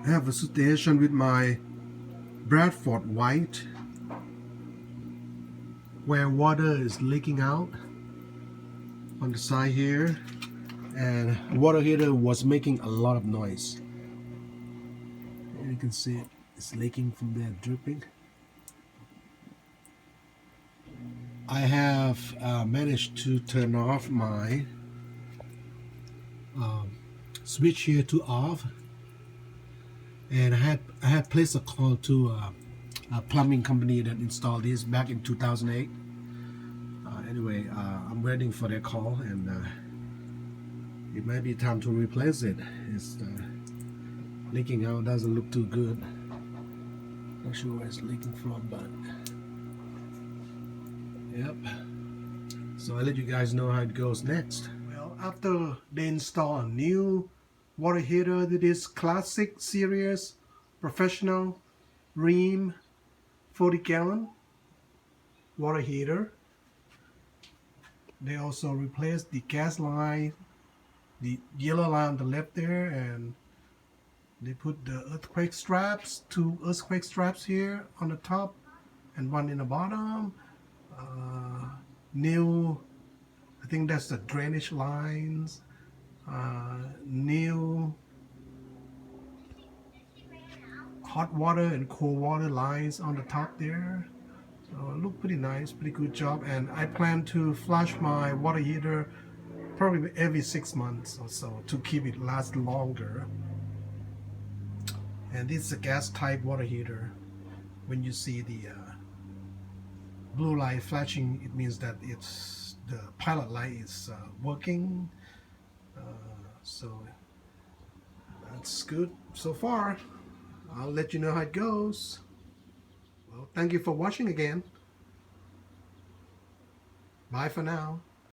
I have a situation with my Bradford White where water is leaking out on the side here, and water heater was making a lot of noise. And you can see it's leaking from there, dripping. I have managed to turn off my switch here to off, and I had placed a call to a plumbing company that installed this back in 2008. Anyway, I'm waiting for their call, and it might be time to replace it. It's leaking out, doesn't look too good. Not sure where it's leaking from, but yep. So I'll let you guys know how it goes next. Well, after they install a new water heater to this classic series professional Rheem 40-gallon water heater, they also replaced the gas line, the yellow line on the left there, and they put the earthquake straps, 2 earthquake straps here on the top and 1 in the bottom. New, I think that's the drainage lines. New hot water and cold water lines on the top there. So it looked pretty nice, pretty good job. And I plan to flush my water heater probably every 6 months or so to keep it last longer. And this is a gas type water heater. When you see the blue light flashing, it means that it's the pilot light is working. So that's good so far. I'll let you know how it goes. Well, thank you for watching again. Bye for now.